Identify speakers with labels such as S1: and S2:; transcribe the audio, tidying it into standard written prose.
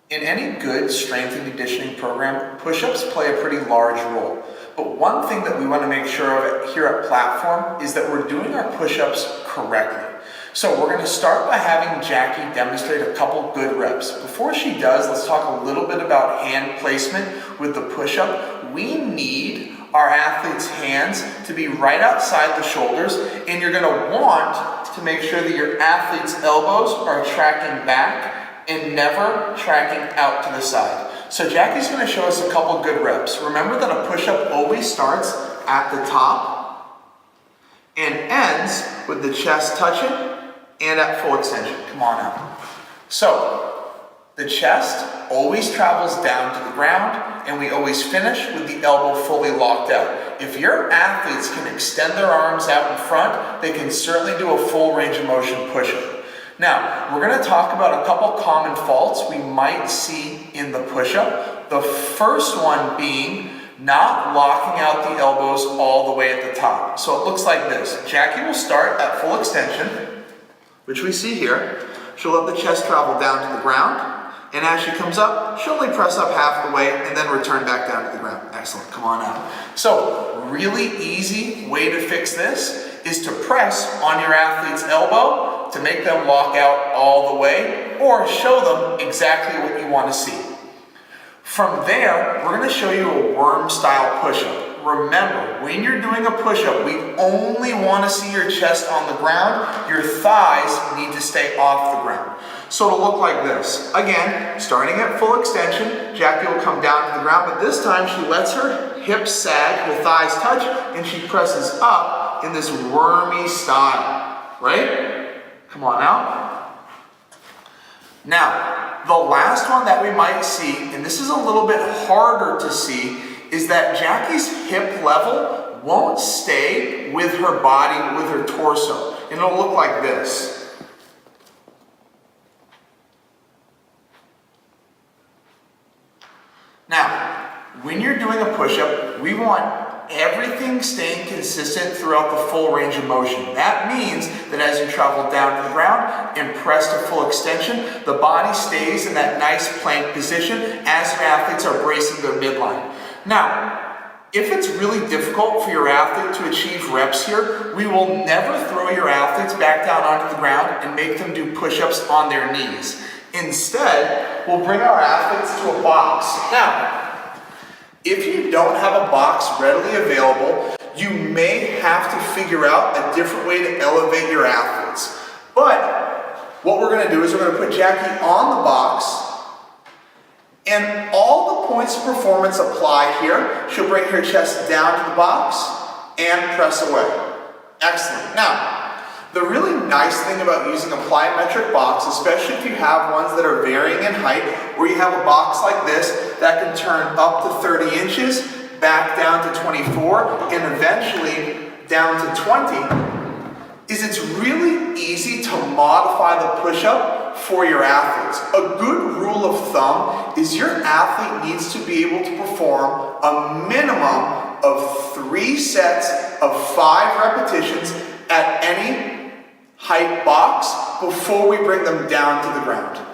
S1: In any good strength and conditioning program, push-ups play a pretty large role. But one thing that we want to make sure of here at Platform is that we're doing our push-ups correctly. So we're going to start by having Jackie demonstrate a couple good reps. Before she does, let's talk a little bit about hand placement with the push-up. We need our athlete's hands to be right outside the shoulders, and you're going to want to make sure that your athlete's elbows are tracking back and never tracking out to the side. So Jackie's going to show us a couple good reps. Remember that a push-up always starts at the top and ends with the chest touching and at full extension. Come on out. So the chest always travels down to the ground, and we always finish with the elbow fully locked out. If your athletes can extend their arms out in front, they can certainly do a full range of motion push-up. Now, we're going to talk about a couple common faults we might see in the push-up. The first one being not locking out the elbows all the way at the top. So it looks like this. Jackie will start at full extension, which we see here. She'll let the chest travel down to the ground, and as she comes up, she'll only press up half the way and then return back down to the ground. Excellent, come on out. So, really easy way to fix this is to press on your athlete's elbow to make them lock out all the way, or show them exactly what you want to see. From there, we're going to show you a worm style push-up. Remember, when you're doing a push-up, we only want to see your chest on the ground. Your thighs need to stay off the ground. So it'll look like this. Again, starting at full extension, Jackie will come down to the ground, but this time she lets her hips sag, her thighs touch, and she presses up in this wormy style, right? Come on out. Now, the last one that we might see, and this is a little bit harder to see, is that Jackie's hip level won't stay with her body, with her torso. And it'll look like this. Now, when you're doing a push-up, we want everything staying consistent throughout the full range of motion. That means that as you travel down to the ground and press to full extension, the body stays in that nice plank position as your athletes are bracing their midline. Now, if it's really difficult for your athlete to achieve reps here, we will never throw your athletes back down onto the ground and make them do push-ups on their knees. Instead, we'll bring our athletes to a box. Now, if you don't have a box readily available, you may have to figure out a different way to elevate your athletes. But what we're going to do is we're going to put Jackie on the box, and all the points of performance apply here. She'll bring her chest down to the box and press away. Excellent. Now, the really nice thing about using a plyometric box, especially if you have ones that are varying in height, where you have a box like this that can turn up to 30 inches, back down to 24, and eventually down to 20, is it's really easy to modify the push-up for your athletes. A good rule of thumb is your athlete needs to be able to perform a minimum of 3 sets of 5 repetitions at any height box before we bring them down to the ground.